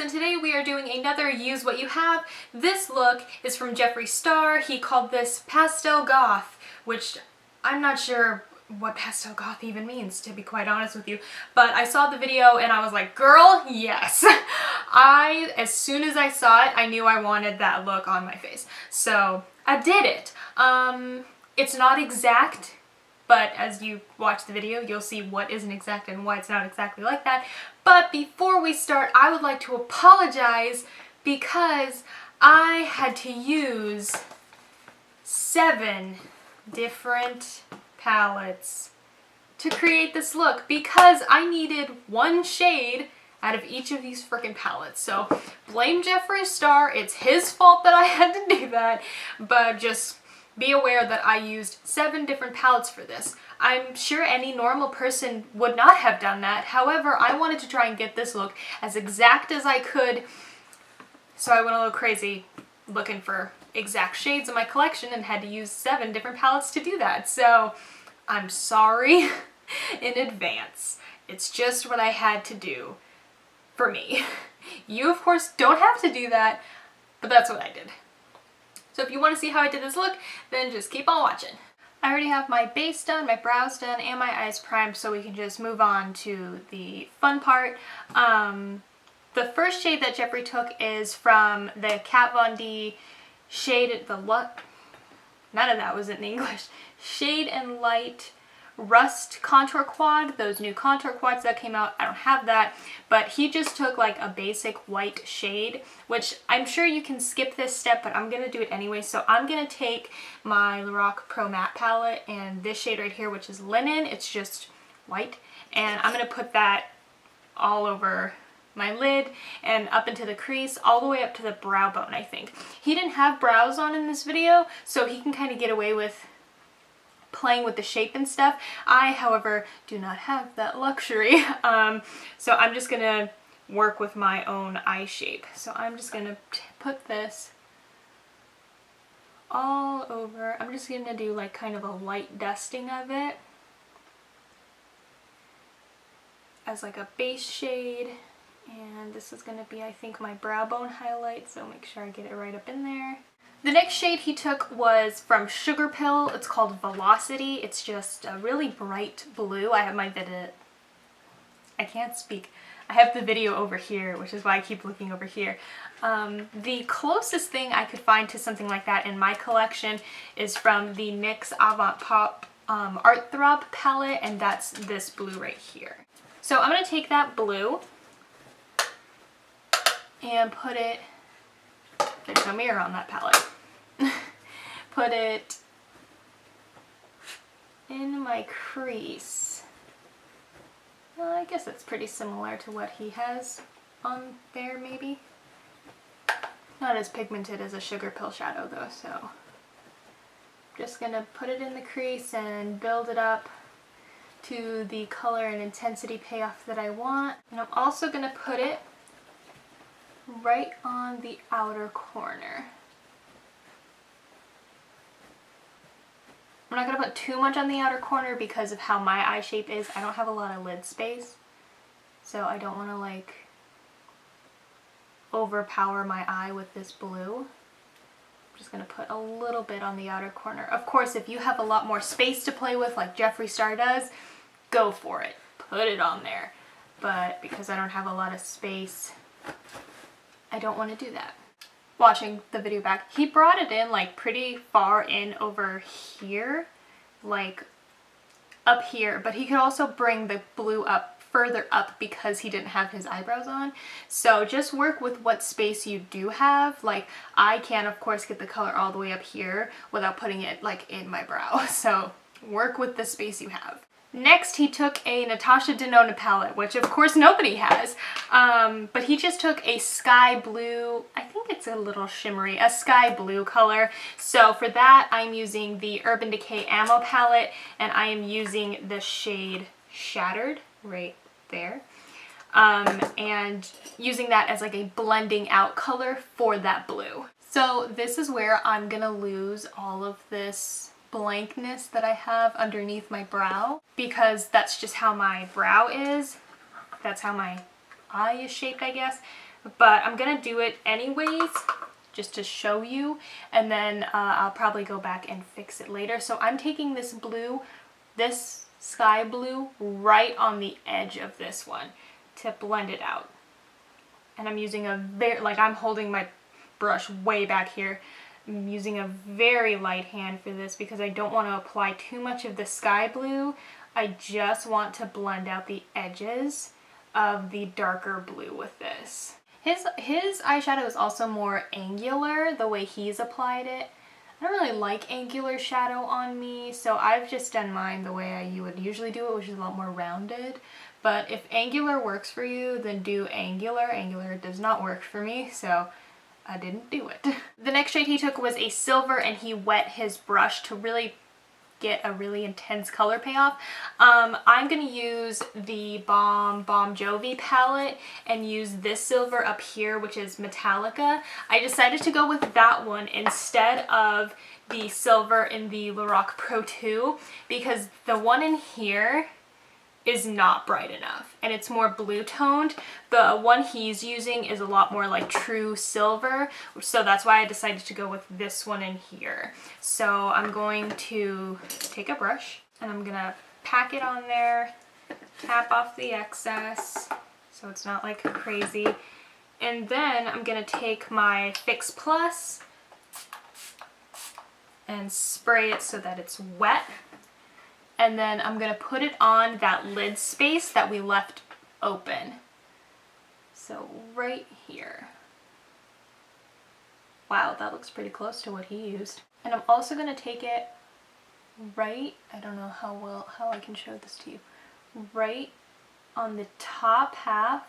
And today we are doing another Use What You Have. This look is from Jeffree Star. He called this Pastel Goth, which I'm not sure what Pastel Goth even means, to be quite honest with you. But I saw the video and I was like, girl, yes. As soon as I saw it, I knew I wanted that look on my face. So I did it. It's not exact, but as you watch the video, you'll see what isn't exact and why it's not exactly like that. But before we start, I would like to apologize because I had to use 7 different palettes to create this look because I needed one shade out of each of these freaking palettes. So blame Jeffree Star. It's his fault that I had to do that, but just be aware that I used 7 different palettes for this. I'm sure any normal person would not have done that. However, I wanted to try and get this look as exact as I could, so I went a little crazy looking for exact shades in my collection and had to use 7 different palettes to do that. So I'm sorry in advance. It's just what I had to do for me. You, of course, don't have to do that, but that's what I did. So if you want to see how I did this look, then just keep on watching. I already have my base done, my brows done, and my eyes primed, so we can just move on to the fun part. The first shade that Jeffree took is from the Kat Von D Shade, none of that was in English. Shade and Light Rust Contour Quad, those new contour quads that came out. I don't have that, but he just took like a basic white shade, which I'm sure you can skip this step, but I'm gonna do it anyway. So I'm gonna take my Lorac Pro Matte palette and this shade right here, which is Linen, it's just white, and I'm gonna put that all over my lid and up into the crease, all the way up to the brow bone, I think. He didn't have brows on in this video, so he can kind of get away with playing with the shape and stuff. I, however, do not have that luxury. So I'm just gonna work with my own eye shape. So I'm just gonna put this all over. I'm just gonna do like kind of a light dusting of it as like a base shade. And this is gonna be, I think, my brow bone highlight, so make sure I get it right up in there. The next shade he took was from Sugar Pill. It's called Velocity. It's just a really bright blue. I have my video. I can't speak. I have the video over here, which is why I keep looking over here. The closest thing I could find to something like that in my collection is from the NYX Avant Pop Art Throb palette, and that's this blue right here. So I'm going to take that blue and put it, there's no mirror on that palette, put it in my crease. Well, I guess it's pretty similar to what he has on there, maybe. Not as pigmented as a Sugar Pill shadow though, so just gonna put it in the crease and build it up to the color and intensity payoff that I want. And I'm also gonna put it right on the outer corner. I'm not going to put too much on the outer corner because of how my eye shape is. I don't have a lot of lid space, so I don't want to like overpower my eye with this blue. I'm just going to put a little bit on the outer corner. Of course, if you have a lot more space to play with like Jeffree Star does, go for it. Put it on there. But because I don't have a lot of space, I don't want to do that. Watching the video back, he brought it in like pretty far in over here, like up here, but he could also bring the blue up further up because he didn't have his eyebrows on. So just work with what space you do have. Like I can of course get the color all the way up here without putting it like in my brow. So work with the space you have. Next, he took a Natasha Denona palette, which of course nobody has, but he just took a sky blue, I think it's a little shimmery, a sky blue color. So for that, I'm using the Urban Decay Ammo palette, and I am using the shade Shattered right there, and using that as like a blending out color for that blue. So this is where I'm gonna lose all of this blankness that I have underneath my brow, because that's just how my brow is. That's how my eye is shaped, I guess. But I'm gonna do it anyways, just to show you, and then I'll probably go back and fix it later. So I'm taking this blue, this sky blue, right on the edge of this one to blend it out. And I'm using a very, like, I'm holding my brush way back here. I'm using a very light hand for this because I don't want to apply too much of the sky blue. I just want to blend out the edges of the darker blue with this. His eyeshadow is also more angular, the way he's applied it. I don't really like angular shadow on me, so I've just done mine the way you would usually do it, which is a lot more rounded. But if angular works for you, then do angular. Angular does not work for me, so I didn't do it. The next shade he took was a silver, and he wet his brush to really get a really intense color payoff. I'm going to use the Balm Jovi Palette and use this silver up here, which is Metal-ica. I decided to go with that one instead of the silver in the Lorac Pro 2 because the one in here is not bright enough and it's more blue toned. The one he's using is a lot more like true silver, so that's why I decided to go with this one in here. So I'm going to take a brush and I'm gonna pack it on there, tap off the excess so it's not like crazy, and then I'm gonna take my Fix Plus and spray it so that it's wet. And then I'm going to put it on that lid space that we left open. So right here. Wow, that looks pretty close to what he used. And I'm also going to take it right, I don't know how I can show this to you, right on the top half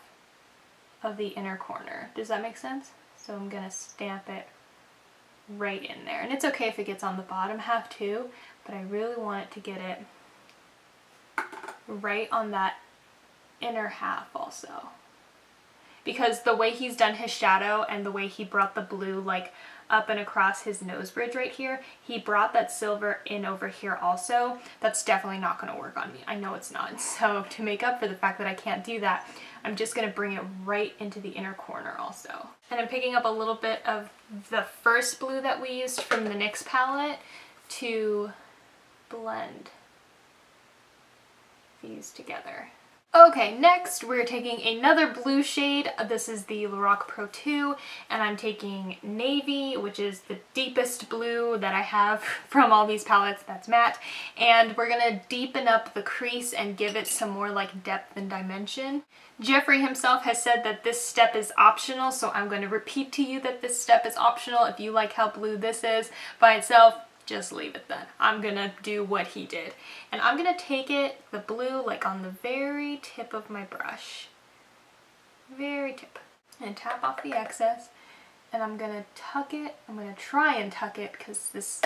of the inner corner. Does that make sense? So I'm going to stamp it right in there. And it's okay if it gets on the bottom half too, but I really want it to get it right on that inner half also, because the way he's done his shadow and the way he brought the blue like up and across his nose bridge right here, he brought that silver in over here also. That's definitely not going to work on me. I know it's not. So to make up for the fact that I can't do that, I'm just going to bring it right into the inner corner also. And I'm picking up a little bit of the first blue that we used from the NYX palette to blend these together. Okay, next we're taking another blue shade. This is the Lorac Pro 2, and I'm taking Navy, which is the deepest blue that I have from all these palettes that's matte, and we're gonna deepen up the crease and give it some more like depth and dimension. Jeffree himself has said that this step is optional, so I'm going to repeat to you that this step is optional. If you like how blue this is by itself, just leave it then. I'm gonna do what he did. And I'm gonna take it, the blue, like on the very tip of my brush. Very tip. And tap off the excess. And I'm gonna tuck it. I'm gonna try and tuck it because this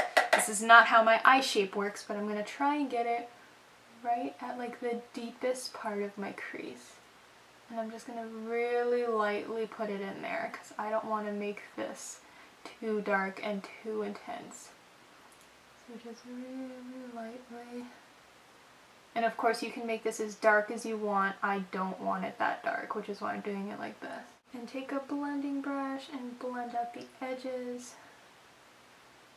is not how my eye shape works, but I'm gonna try and get it right at like the deepest part of my crease. And I'm just gonna really lightly put it in there because I don't want to make this too dark and too intense. So just really lightly. And of course you can make this as dark as you want. I don't want it that dark, which is why I'm doing it like this. And take a blending brush and blend out the edges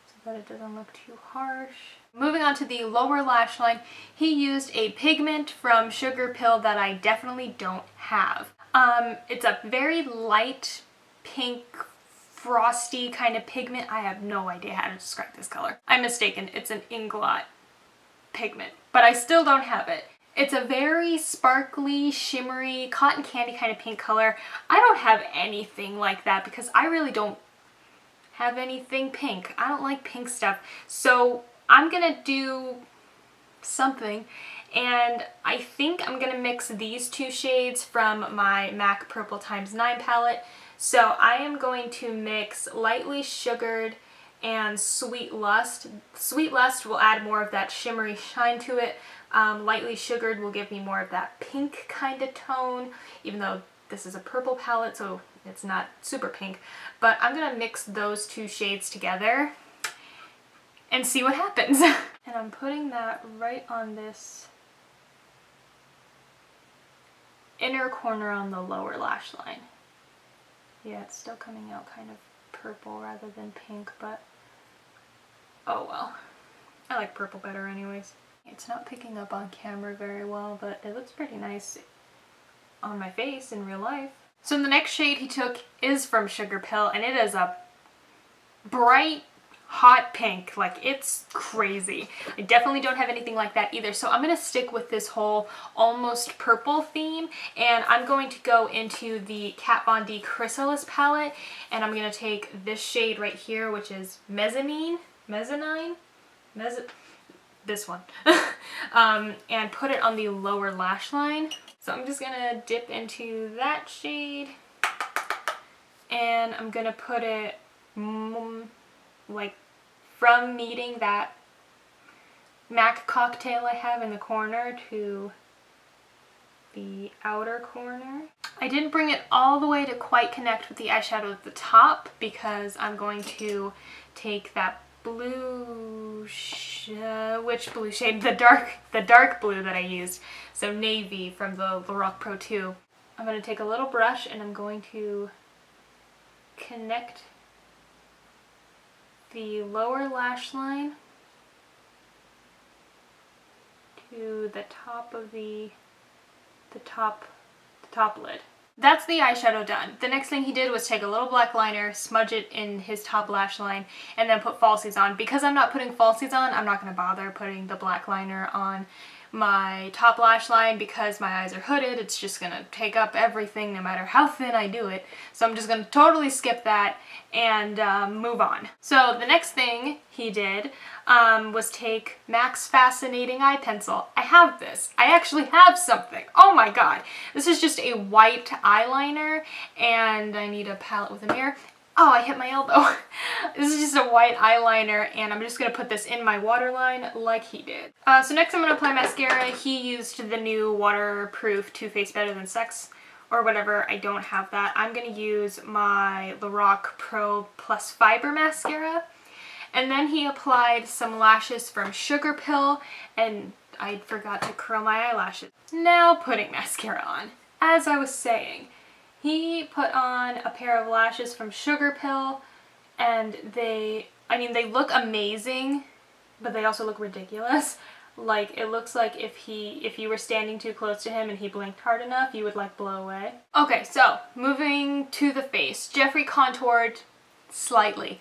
so that it doesn't look too harsh. Moving on to the lower lash line, he used a pigment from Sugar Pill that I definitely don't have. It's a very light pink, frosty kind of pigment. I have no idea how to describe this color. I'm mistaken, it's an Inglot pigment, but I still don't have it. It's a very sparkly, shimmery, cotton candy kind of pink color. I don't have anything like that because I really don't have anything pink. I don't like pink stuff. So I'm gonna do something, and I think I'm gonna mix these two shades from my MAC Purple x9 palette. So I am going to mix Lightly Sugared and Sweet Lust. Sweet Lust will add more of that shimmery shine to it. Lightly Sugared will give me more of that pink kind of tone, even though this is a purple palette, so it's not super pink. But I'm gonna mix those two shades together and see what happens. And I'm putting that right on this inner corner on the lower lash line. Yeah, it's still coming out kind of purple rather than pink, but oh well. I like purple better anyways. It's not picking up on camera very well, but it looks pretty nice on my face in real life. So the next shade he took is from Sugar Pill, and it is a bright, hot pink. Like, it's crazy. I definitely don't have anything like that either, so I'm gonna stick with this whole almost purple theme, and I'm going to go into the Kat Von D Chrysalis palette, and I'm gonna take this shade right here, which is this one, and put it on the lower lash line. So I'm just gonna dip into that shade, and I'm gonna put it like from meeting that MAC cocktail I have in the corner to the outer corner. I didn't bring it all the way to quite connect with the eyeshadow at the top because I'm going to take that blue, which blue shade? The dark blue that I used. So navy from the Lorac Pro 2. I'm going to take a little brush and I'm going to connect the lower lash line to the top of the top lid. That's the eyeshadow done. The next thing he did was take a little black liner, smudge it in his top lash line, and then put falsies on. Because I'm not putting falsies on, I'm not going to bother putting the black liner on my top lash line because my eyes are hooded. It's just going to take up everything no matter how thin I do it. So I'm just going to totally skip that and move on. So the next thing he did was take MAC's Fascinating Eye Pencil. I have this. I actually have something. Oh my god. This is just a white eyeliner, and I need a palette with a mirror. Oh, I hit my elbow. This is just a white eyeliner, and I'm just going to put this in my waterline like he did. So next I'm going to apply mascara. He used the new waterproof Too Faced Better Than Sex or whatever. I don't have that. I'm going to use my Lorac Pro Plus Fiber mascara. And then he applied some lashes from Sugar Pill, and I forgot to curl my eyelashes. Now putting mascara on. As I was saying, he put on a pair of lashes from Sugar Pill, and they look amazing, but they also look ridiculous. Like, it looks like if you were standing too close to him and he blinked hard enough, you would like blow away. Okay, so moving to the face. Jeffree contoured slightly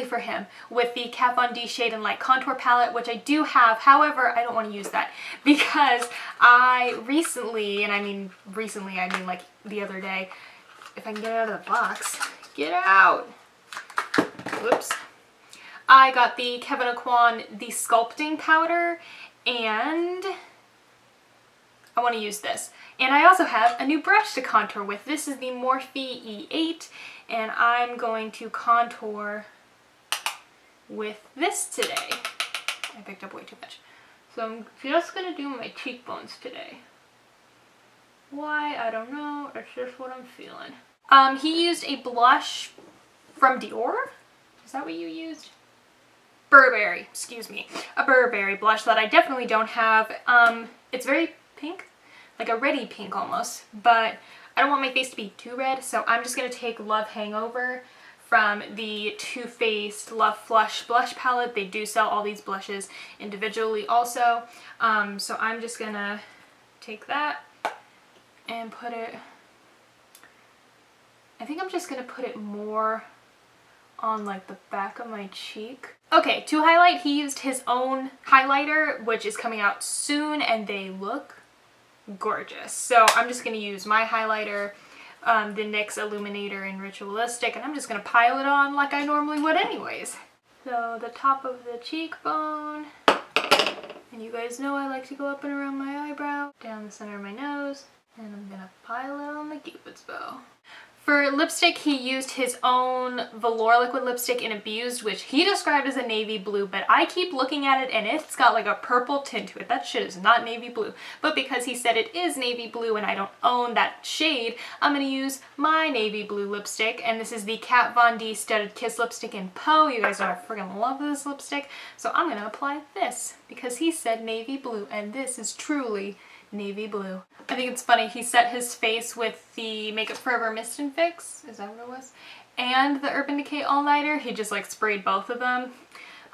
for him with the Kat Von D Shade and Light Contour Palette, which I do have. However, I don't want to use that because I recently, and I mean recently, I mean like the other day, if I can get it out of the box, get out! Whoops. I got the Kevyn Aucoin The Sculpting Powder, and I want to use this. And I also have a new brush to contour with. This is the Morphe E8, and I'm going to contour with this today. I picked up way too much. So I'm just going to do my cheekbones today. Why? I don't know. It's just what I'm feeling. He used a blush from Dior. Is that what you used? Burberry, excuse me. A Burberry blush that I definitely don't have. It's very pink, like a reddy pink almost, but I don't want my face to be too red, so I'm just going to take Love Hangover from the Too Faced Love Flush Blush Palette. They do sell all these blushes individually also, so I'm just going to take that and put it, I think I'm just going to put it more on like the back of my cheek. Okay, to highlight, he used his own highlighter, which is coming out soon, and they look gorgeous. So I'm just going to use my highlighter, the NYX Illuminator in Ritualistic, and I'm just going to pile it on like I normally would anyways. So the top of the cheekbone, and you guys know I like to go up and around my eyebrow, down the center of my nose, and I'm going to pile it on the Cupid's bow. For lipstick, he used his own velour liquid lipstick in Abused, which he described as a navy blue, but I keep looking at it and it's got like a purple tint to it. That shit is not navy blue. But because he said it is navy blue and I don't own that shade, I'm going to use my navy blue lipstick. And this is the Kat Von D Studded Kiss lipstick in Poe. You guys know I freaking love this lipstick. So I'm going to apply this because he said navy blue and this is truly navy blue. I think it's funny, he set his face with the Makeup Forever Mist and Fix, is that what it was? And the Urban Decay All Nighter. He just like sprayed both of them.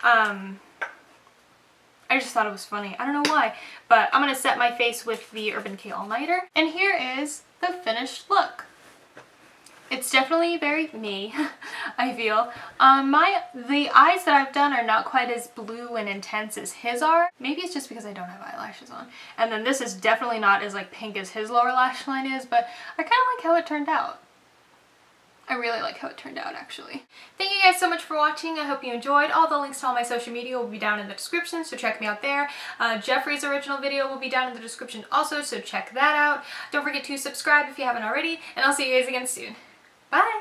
I just thought it was funny. I don't know why, but I'm going to set my face with the Urban Decay All Nighter. And here is the finished look. It's definitely very me, I feel. The eyes that I've done are not quite as blue and intense as his are. Maybe it's just because I don't have eyelashes on. And then this is definitely not as like pink as his lower lash line is, but I kind of like how it turned out. I really like how it turned out, actually. Thank you guys so much for watching. I hope you enjoyed. All the links to all my social media will be down in the description, so check me out there. Jeffree's original video will be down in the description also, so check that out. Don't forget to subscribe if you haven't already, and I'll see you guys again soon. Bye!